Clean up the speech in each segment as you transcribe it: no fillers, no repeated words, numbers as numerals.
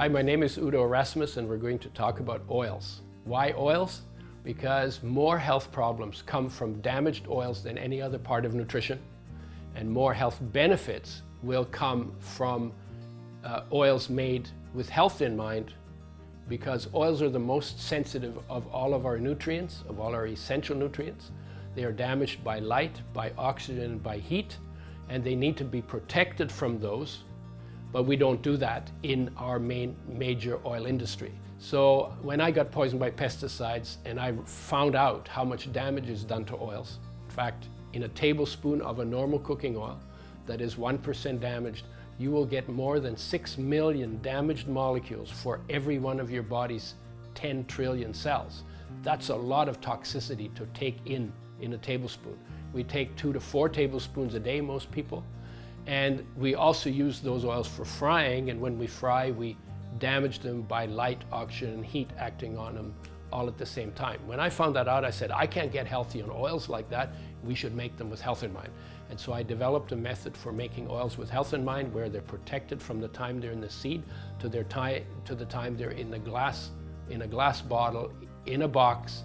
Hi, my name is Udo Erasmus and we're going to talk about oils. Why oils? Because more health problems come from damaged oils than any other part of nutrition, and more health benefits will come from oils made with health in mind, because oils are the most sensitive of all of our nutrients, of all our essential nutrients. They are damaged by light, by oxygen, by heat, and they need to be protected from those. But we don't do that in our major oil industry. So when I got poisoned by pesticides and I found out how much damage is done to oils, in fact, in a tablespoon of a normal cooking oil that is 1% damaged, you will get more than 6 million damaged molecules for every one of your body's 10 trillion cells. That's a lot of toxicity to take in a tablespoon. We take 2 to 4 tablespoons a day, most people. And we also use those oils for frying, and when we fry, we damage them by light, oxygen, and heat acting on them all at the same time. When I found that out, I said, I can't get healthy on oils like that. We should make them with health in mind. And so I developed a method for making oils with health in mind, where they're protected from the time they're in the seed to the time they're in a glass bottle, in a box,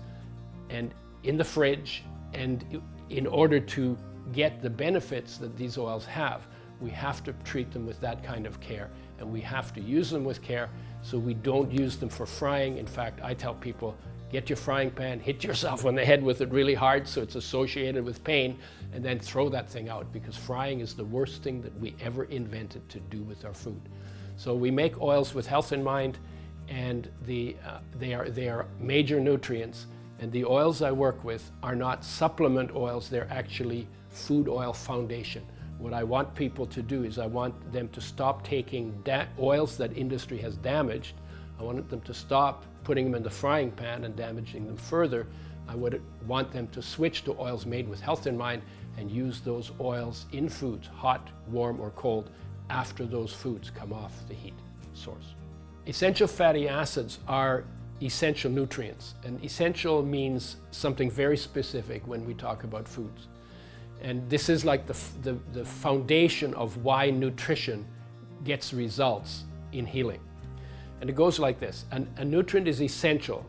and in the fridge. And in order to get the benefits that these oils have, we have to treat them with that kind of care, and we have to use them with care, so we don't use them for frying. In fact, I tell people, get your frying pan, hit yourself on the head with it really hard so it's associated with pain, and then throw that thing out, because frying is the worst thing that we ever invented to do with our food. So we make oils with health in mind, and they are major nutrients. And the oils I work with are not supplement oils, they're actually food oil foundation. What I want people to do is I want them to stop taking oils that industry has damaged. I want them to stop putting them in the frying pan and damaging them further. I would want them to switch to oils made with health in mind and use those oils in foods, hot, warm, or cold, after those foods come off the heat source. Essential fatty acids are essential nutrients, and essential means something very specific when we talk about foods. And this is like the foundation of why nutrition gets results in healing. And it goes like this: a nutrient is essential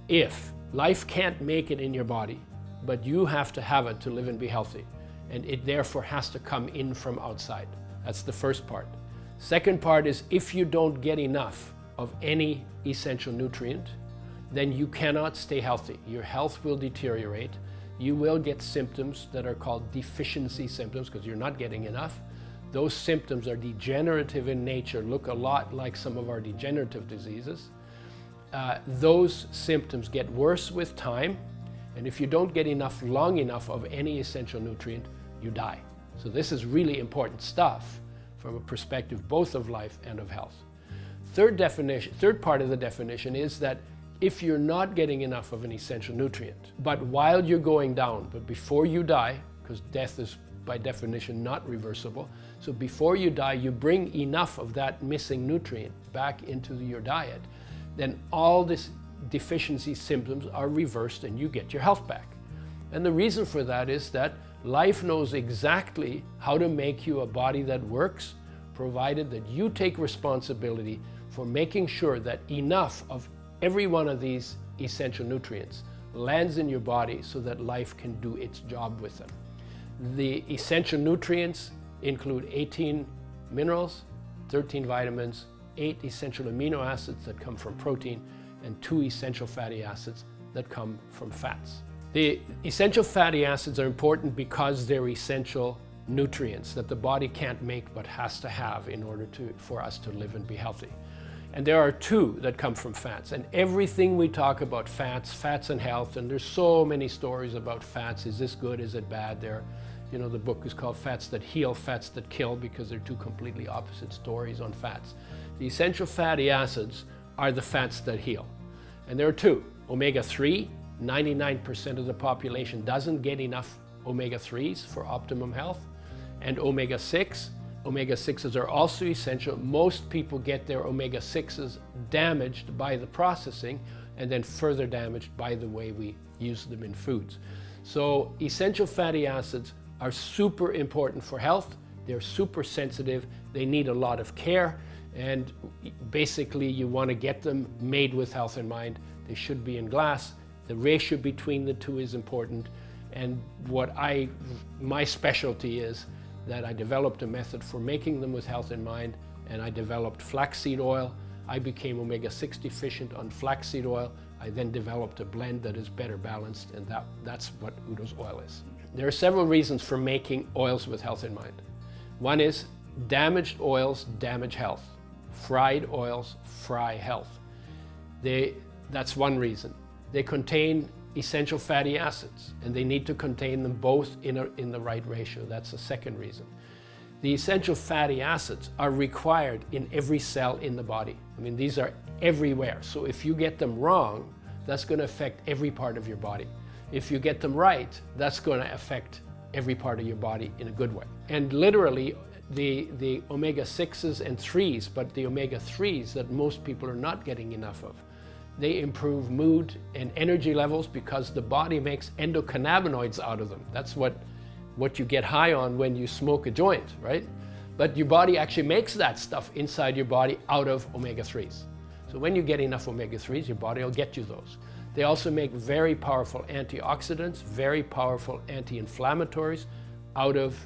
if life can't make it in your body, but you have to have it to live and be healthy, and it therefore has to come in from outside. That's the first part. Second part is, if you don't get enough of any essential nutrient, then you cannot stay healthy. Your health will deteriorate. You will get symptoms that are called deficiency symptoms because you're not getting enough. Those symptoms are degenerative in nature, look a lot like some of our degenerative diseases. Those symptoms get worse with time, and if you don't get enough, long enough of any essential nutrient, you die. So this is really important stuff from a perspective both of life and of health. Third part of the definition is that if you're not getting enough of an essential nutrient, but while you're going down, but before you die, because death is by definition not reversible, so before you die, you bring enough of that missing nutrient back into your diet, then all these deficiency symptoms are reversed and you get your health back. And the reason for that is that life knows exactly how to make you a body that works, provided that you take responsibility for making sure that enough of every one of these essential nutrients lands in your body so that life can do its job with them. The essential nutrients include 18 minerals, 13 vitamins, 8 essential amino acids that come from protein, and 2 essential fatty acids that come from fats. The essential fatty acids are important because they're essential nutrients that the body can't make but has to have in order for us to live and be healthy. And there are 2 that come from fats. And everything we talk about fats and health, and there's so many stories about fats. Is this good? Is it bad? The book is called Fats That Heal, Fats That Kill, because they're 2 completely opposite stories on fats. The essential fatty acids are the fats that heal. And there are 2. Omega-3, 99% of the population doesn't get enough omega-3s for optimum health. And omega-6, Omega-6s are also essential. Most people get their omega-6s damaged by the processing and then further damaged by the way we use them in foods. So essential fatty acids are super important for health. They're super sensitive. They need a lot of care. And basically you want to get them made with health in mind. They should be in glass. The ratio between the two is important. And my specialty is that I developed a method for making them with health in mind, and I developed flaxseed oil. I became omega-6 deficient on flaxseed oil. I then developed a blend that is better balanced, and that's what Udo's oil is. There are several reasons for making oils with health in mind. One is damaged oils damage health. Fried oils fry health. That's one reason. They contain essential fatty acids, and they need to contain them both in the right ratio. That's the second reason. The essential fatty acids are required in every cell in the body. I mean, these are everywhere. So if you get them wrong, that's going to affect every part of your body. If you get them right, that's going to affect every part of your body in a good way. And literally, the omega-6s and 3s, but the omega-3s that most people are not getting enough of, they improve mood and energy levels because the body makes endocannabinoids out of them. That's what you get high on when you smoke a joint, right? But your body actually makes that stuff inside your body out of omega-3s. So when you get enough omega-3s, your body will get you those. They also make very powerful antioxidants, very powerful anti-inflammatories out of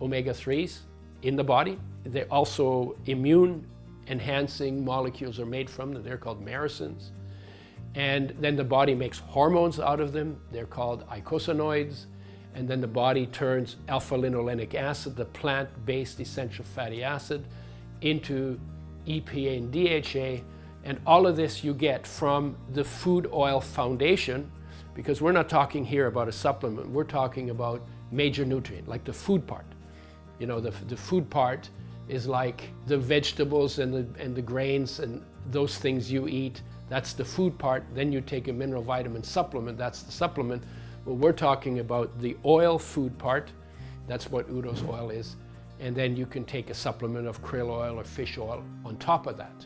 omega-3s in the body. They also immune enhancing molecules are made from them. They're called myrisins. And then the body makes hormones out of them. They're called eicosanoids. And then the body turns alpha-linolenic acid, the plant-based essential fatty acid, into EPA and DHA. And all of this you get from the food oil foundation, because we're not talking here about a supplement. We're talking about major nutrient, like the food part. You know, the food part is like the vegetables and the grains and those things you eat. That's the food part. Then you take a mineral vitamin supplement. That's the supplement. Well, we're talking about the oil food part. That's what Udo's oil is. And then you can take a supplement of krill oil or fish oil on top of that.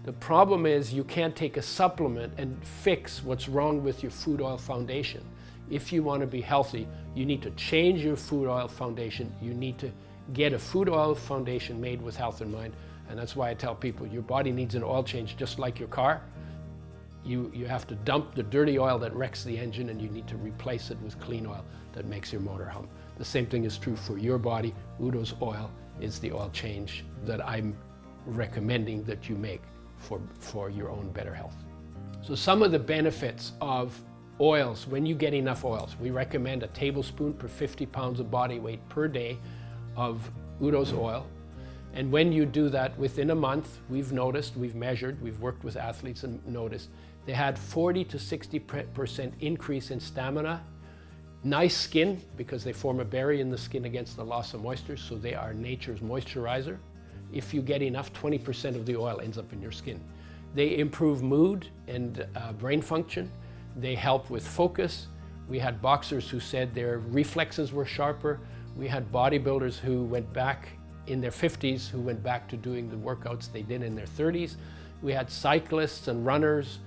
The problem is you can't take a supplement and fix what's wrong with your food oil foundation. If you want to be healthy, you need to change your food oil foundation. You need to get a food oil foundation made with health in mind. And that's why I tell people your body needs an oil change just like your car. You have to dump the dirty oil that wrecks the engine, and you need to replace it with clean oil that makes your motor hum. The same thing is true for your body. Udo's oil is the oil change that I'm recommending that you make for your own better health. So some of the benefits of oils, when you get enough oils, we recommend a tablespoon per 50 pounds of body weight per day of Udo's oil. And when you do that within a month, we've noticed, we've measured, we've worked with athletes and noticed, they had 40 to 60% increase in stamina, nice skin, because they form a barrier in the skin against the loss of moisture, so they are nature's moisturizer. If you get enough, 20% of the oil ends up in your skin. They improve mood and brain function. They help with focus. We had boxers who said their reflexes were sharper. We had bodybuilders who went back in their 50s who went back to doing the workouts they did in their 30s. We had cyclists and runners,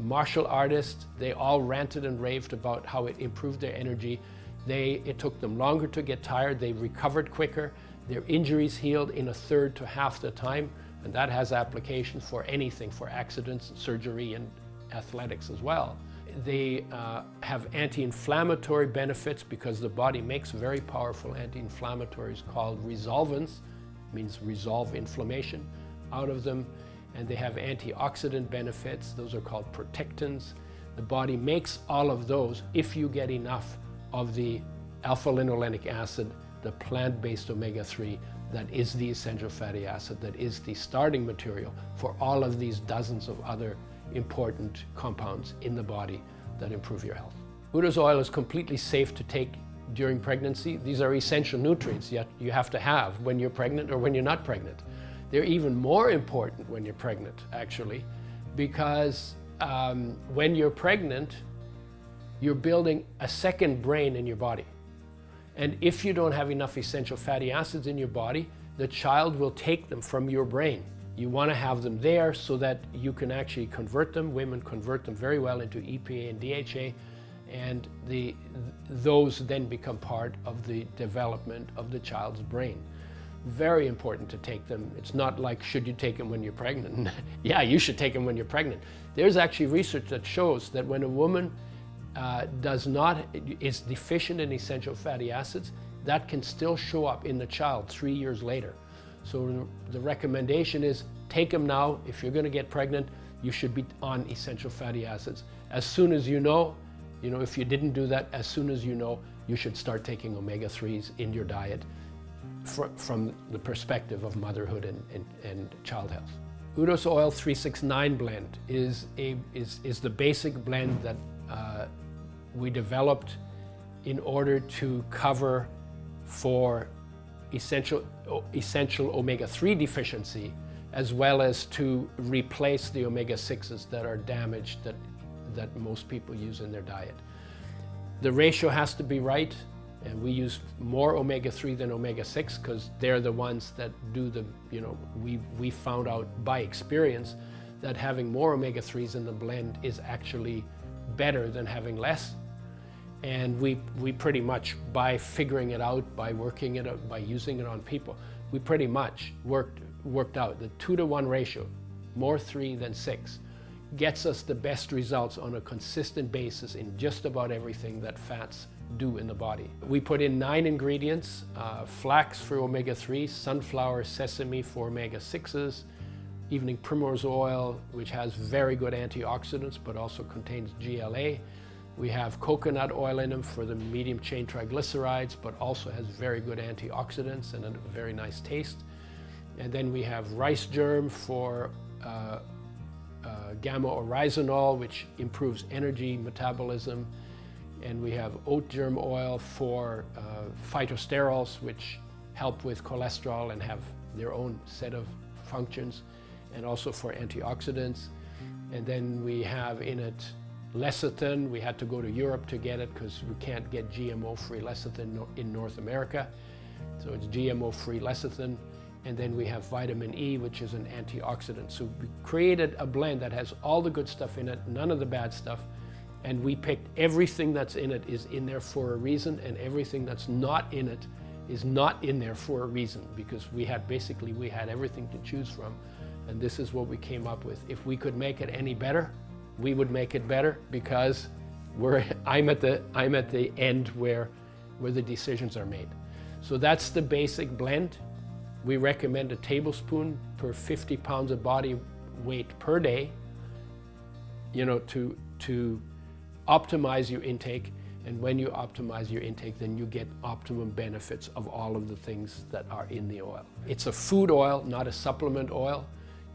martial artists. They all ranted and raved about how it improved their energy. It took them longer to get tired. They recovered quicker. Their injuries healed in a third to half the time. And that has application for anything, for accidents, surgery, and athletics as well. They have anti-inflammatory benefits because the body makes very powerful anti-inflammatories called resolvins, means resolve inflammation out of them. And they have antioxidant benefits. Those are called protectants. The body makes all of those if you get enough of the alpha-linolenic acid, the plant-based omega-3, that is the essential fatty acid, that is the starting material for all of these dozens of other important compounds in the body that improve your health. Udo's oil is completely safe to take during pregnancy. These are essential nutrients that you have to have when you're pregnant or when you're not pregnant. They're even more important when you're pregnant, actually, because when you're pregnant, you're building a second brain in your body. And if you don't have enough essential fatty acids in your body, the child will take them from your brain. You want to have them there so that you can actually convert them. Women convert them very well into EPA and DHA, and those then become part of the development of the child's brain. Very important to take them. It's not like, should you take them when you're pregnant? Yeah, you should take them when you're pregnant. There's actually research that shows that when a woman is deficient in essential fatty acids, that can still show up in the child 3 years later. So the recommendation is take them now. If you're going to get pregnant, you should be on essential fatty acids. As soon as you know, if you didn't do that, as soon as you know, you should start taking omega-3s in your diet from the perspective of motherhood and child health. Udo's Oil 369 blend is the basic blend that we developed in order to cover for essential omega-3 deficiency, as well as to replace the omega-6s that are damaged that most people use in their diet. The ratio has to be right, and we use more omega-3 than omega-6 because they're the ones that do the, we found out by experience that having more omega-3s in the blend is actually better than having less. And we pretty much, by figuring it out, by working it out, by using it on people, we pretty much worked out the 2-to-1 ratio, more 3 than 6, gets us the best results on a consistent basis in just about everything that fats do in the body. We put in 9 ingredients, flax for omega-3, sunflower, sesame for omega-6s, evening primrose oil, which has very good antioxidants but also contains GLA. We have coconut oil in them for the medium chain triglycerides, but also has very good antioxidants and a very nice taste. And then we have rice germ for gamma oryzanol, which improves energy metabolism. And we have oat germ oil for phytosterols, which help with cholesterol and have their own set of functions, and also for antioxidants. And then we have in it lecithin. We had to go to Europe to get it because we can't get GMO-free lecithin in North America. So it's GMO-free lecithin. And then we have vitamin E, which is an antioxidant. So we created a blend that has all the good stuff in it, none of the bad stuff. And we picked everything that's in it is in there for a reason, and everything that's not in it is not in there for a reason, because we had everything to choose from. And this is what we came up with. If we could make it any better, we would make it better, because I'm at the end where the decisions are made. So that's the basic blend. We recommend a tablespoon per 50 pounds of body weight per day, to optimize your intake. And when you optimize your intake, then you get optimum benefits of all of the things that are in the oil. It's a food oil, not a supplement oil.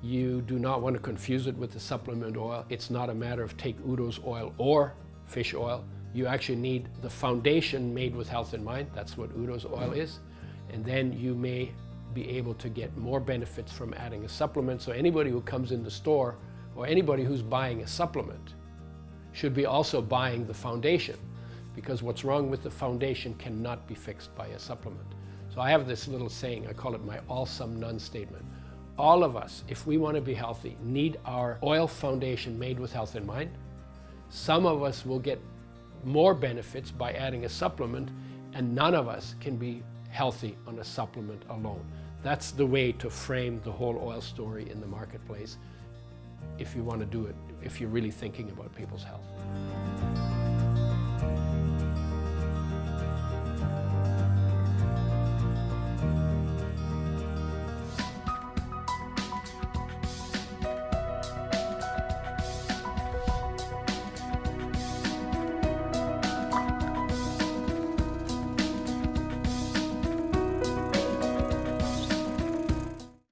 You do not want to confuse it with the supplement oil. It's not a matter of take Udo's oil or fish oil. You actually need the foundation made with health in mind. That's what Udo's oil is. And then you may be able to get more benefits from adding a supplement. So anybody who comes in the store, or anybody who's buying a supplement, should be also buying the foundation, because what's wrong with the foundation cannot be fixed by a supplement. So I have this little saying, I call it my all some none statement. All of us, if we want to be healthy, need our oil foundation made with health in mind. Some of us will get more benefits by adding a supplement, and none of us can be healthy on a supplement alone. That's the way to frame the whole oil story in the marketplace if you want to do it, if you're really thinking about people's health.